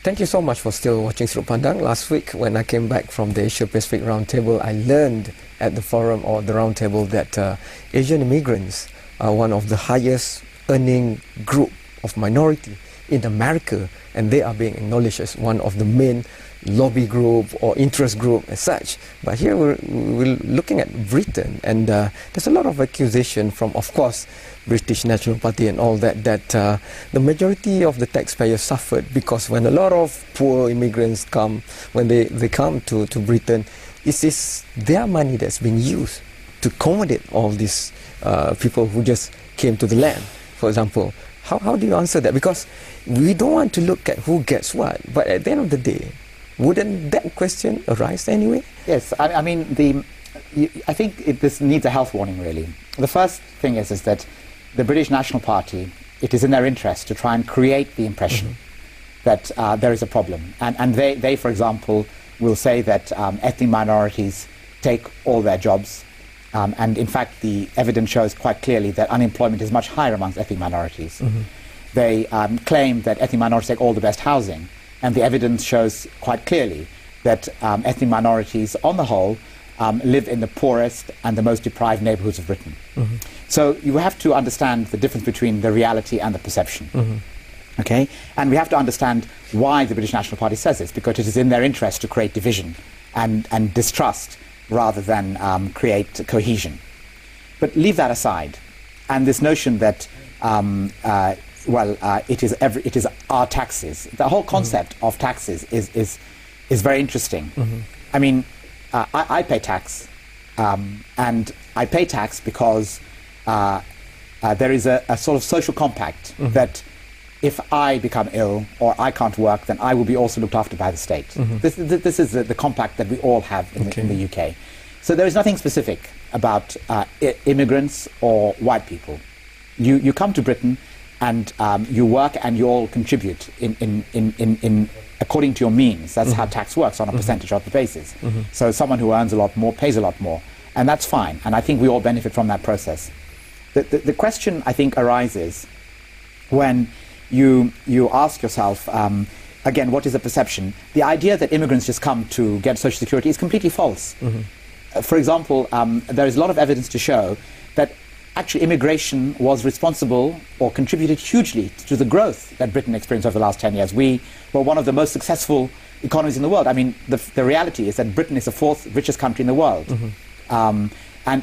Thank you so much for still watching Sudut Pandang. Last week, when I came back from the Asia Pacific Roundtable, I learned at the forum or the roundtable that Asian immigrants are one of the highest earning group of minority in America, and they are being acknowledged as one of the main lobby group or interest group as such. But here we're looking at Britain, and there's a lot of accusation from, of course, British National Party and all that, that the majority of the taxpayers suffered because when a lot of poor immigrants come, when they come to Britain, it is their money that's being used to accommodate all these people who just came to the land, for example. How do you answer that? Because we don't want to look at who gets what, but at the end of the day, wouldn't that question arise anyway? Yes, I mean, I think this needs a health warning, really. The first thing is that the British National Party, it is in their interest to try and create the impression that there is a problem. And they, for example, will say that ethnic minorities take all their jobs. And in fact, the evidence shows quite clearly that unemployment is much higher amongst ethnic minorities. They claim that ethnic minorities take all the best housing. And the evidence shows quite clearly that ethnic minorities, on the whole, live in the poorest and the most deprived neighbourhoods of Britain. So you have to understand the difference between the reality and the perception. Okay? And we have to understand why the British National Party says this, because it is in their interest to create division and distrust rather than create cohesion. But leave that aside. And this notion that it is our taxes. The whole concept of taxes is very interesting. I mean, I pay tax, and I pay tax because there is a sort of social compact that if I become ill or I can't work, then I will be also looked after by the state. This is the compact that we all have in the UK. So there is nothing specific about immigrants or white people. You come to Britain and you work and you all contribute in according to your means. That's how tax works, on a percentage of the basis. So someone who earns a lot more pays a lot more, and that's fine. And I think we all benefit from that process. The question, I think, arises when you ask yourself, again, what is the perception? The idea that immigrants just come to get Social Security is completely false. For example, there is a lot of evidence to show that actually immigration was responsible or contributed hugely to the growth that Britain experienced over the last 10 years. We were one of the most successful economies in the world. I mean, the reality is that Britain is the fourth richest country in the world. And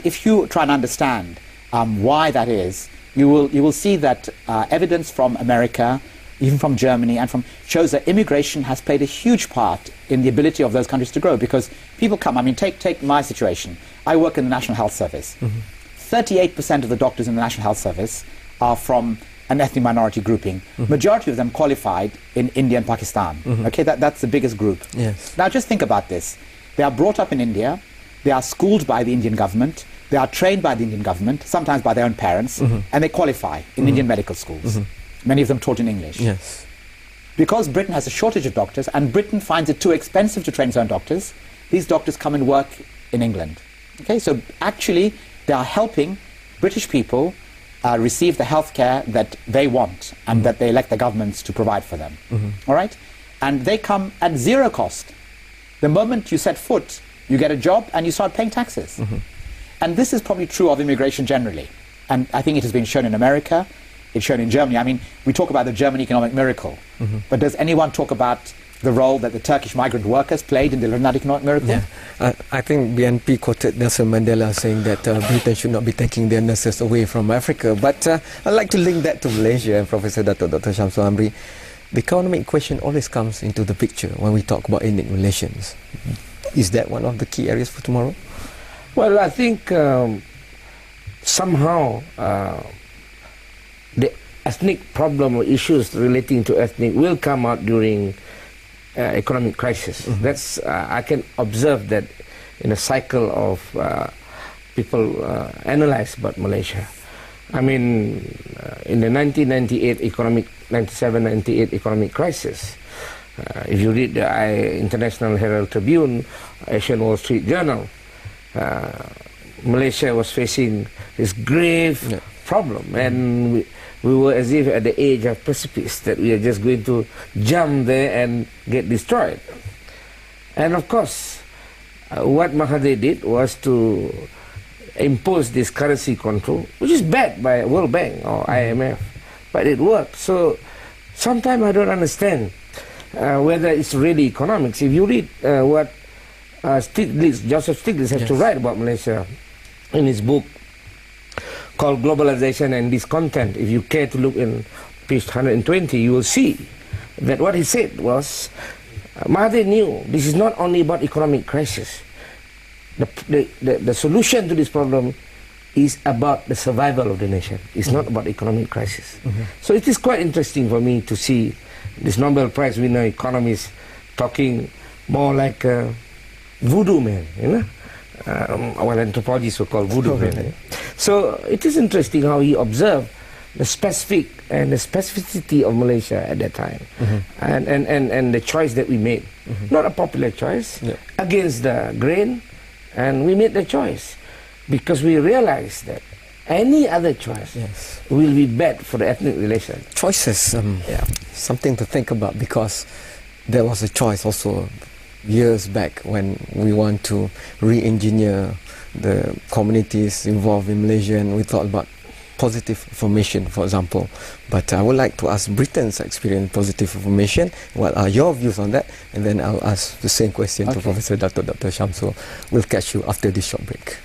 if you try and understand why that is, you will see that evidence from America, even from Germany, and shows that immigration has played a huge part in the ability of those countries to grow, because people come. I mean, take my situation. I work in the National Health Service. 38% of the doctors in the National Health Service are from an ethnic minority grouping. Majority of them qualified in India and Pakistan. Okay, that's the biggest group. Yes. Now just think about this. They are brought up in India, they are schooled by the Indian government, they are trained by the Indian government, sometimes by their own parents, and they qualify in Indian medical schools. Many of them taught in English. Yes. Because Britain has a shortage of doctors, and Britain finds it too expensive to train its own doctors, these doctors come and work in England. Okay, so actually they are helping British people receive the health care that they want and that they elect the governments to provide for them. All right? And they come at zero cost. The moment you set foot, you get a job and you start paying taxes. And this is probably true of immigration generally. And I think it has been shown in America, it's shown in Germany. I mean, we talk about the German economic miracle, but does anyone talk about the role that the Turkish migrant workers played in the economic miracle? Yeah. I think BNP quoted Nelson Mandela saying that Britain should not be taking their nurses away from Africa. But I'd like to link that to Malaysia, and Professor Dr. Shamsul Amri. The economic question always comes into the picture when we talk about ethnic relations. Is that one of the key areas for tomorrow? Well, I think somehow the ethnic problem or issues relating to ethnic will come out during economic crisis. That's I can observe that in a cycle of people analyze about Malaysia. I mean, in the 1997-98 economic crisis, if you read the International Herald Tribune, Asian Wall Street Journal, Malaysia was facing this grave problem, and we were as if at the edge of precipice, that we are just going to jump there and get destroyed. And of course, what Mahathir did was to impose this currency control, which is backed by World Bank or IMF, but it worked. So sometimes I don't understand whether it's really economics. If you read what Joseph Stiglitz has to write about Malaysia in his book called Globalization and Discontent, if you care to look in page 120, you will see that what he said was, Mahathir knew this is not only about economic crisis. The solution to this problem is about the survival of the nation. It's not about economic crisis. So it is quite interesting for me to see this Nobel Prize winner economist talking more like a voodoo man, you know. Well, anthropologists were called voodoo men. So it is interesting how he observed the specific and the specificity of Malaysia at that time, and the choice that we made, not a popular choice, against the grain, and we made the choice because we realized that any other choice will be bad for the ethnic relation. Choices, something to think about, because there was a choice also years back when we want to re-engineer the communities involved in Malaysia, and we thought about positive affirmation, for example. But I would like to ask Britain's experience positive affirmation. What are your views on that? And then I'll ask the same question to Professor Dr. Shamsul. We'll catch you after this short break.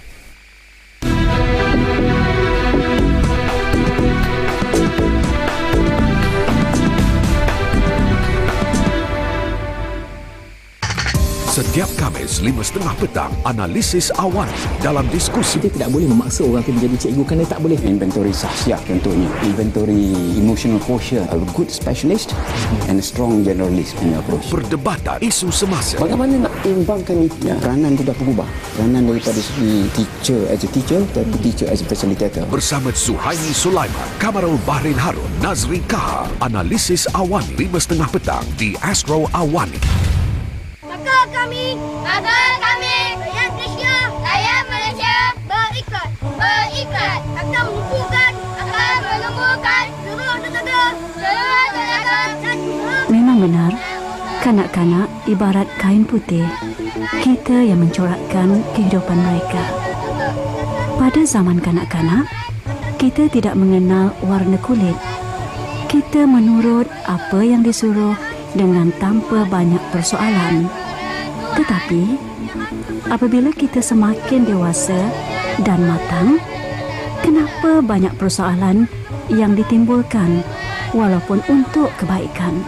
Setiap Khamis 5:30 petang, Analisis Awani dalam diskusi. Kita tidak boleh memaksa orang itu menjadi cikgu kerana tak boleh. Inventory sahsiah contohnya. Inventory emotional quotient. A good specialist and a strong generalist in approach. Perdebatan isu semasa. Bagaimana nak imbangkan itu? Peranan itu dah berubah. Peranan daripada segi teacher as a teacher dan teacher as a facilitator. Bersama Suhaimi Sulaiman, Kamarul Bahrin Harun, Nazri Kahar. Analisis Awani 5:30 petang di Astro Awani. Maka kami, rakyat Malaysia, berikat, akan menumbuhkan seluruh tenaga dan Memang benar, kanak-kanak ibarat kain putih, kita yang mencorakkan kehidupan mereka. Pada zaman kanak-kanak, kita tidak mengenal warna kulit. Kita menurut apa yang disuruh dengan tanpa banyak persoalan. Tetapi, apabila kita semakin dewasa dan matang, kenapa banyak persoalan yang ditimbulkan walaupun untuk kebaikan?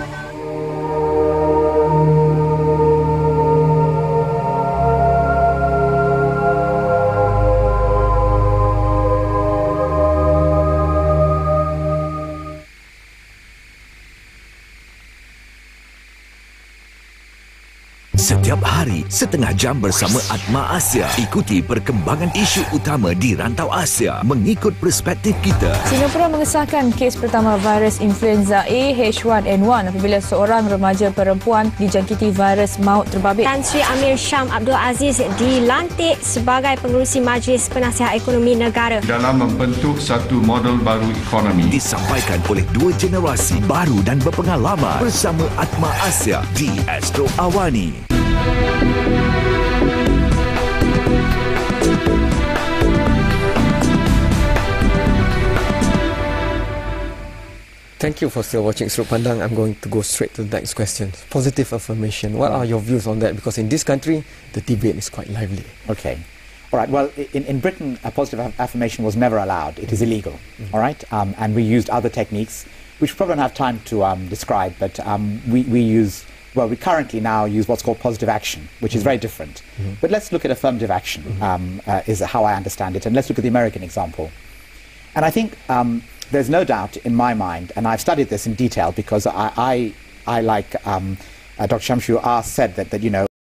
Setiap hari, setengah jam bersama Atma Asia. Ikuti perkembangan isu utama di rantau Asia mengikut perspektif kita. Singapura mengesahkan kes pertama virus influenza A H1N1 apabila seorang remaja perempuan dijangkiti virus maut terbabit. Tan Sri Amir Syam Abdul Aziz dilantik sebagai pengerusi Majlis Penasihat Ekonomi Negara dalam membentuk satu model baru ekonomi. Disampaikan oleh dua generasi baru dan berpengalaman bersama Atma Asia di Astro Awani. Thank you for still watching Sudut Pandang. I'm going to go straight to the next question. Positive affirmation. What are your views on that? Because in this country, the debate is quite lively. Okay. All right. Well, in Britain, a positive affirmation was never allowed. It is illegal. All right. And we used other techniques, which we probably don't have time to describe, but we use... Well, we currently now use what's called positive action, which is very different. But let's look at affirmative action, is how I understand it. And let's look at the American example. And I think there's no doubt in my mind, and I've studied this in detail because I like Dr. Shamsu said that, you know,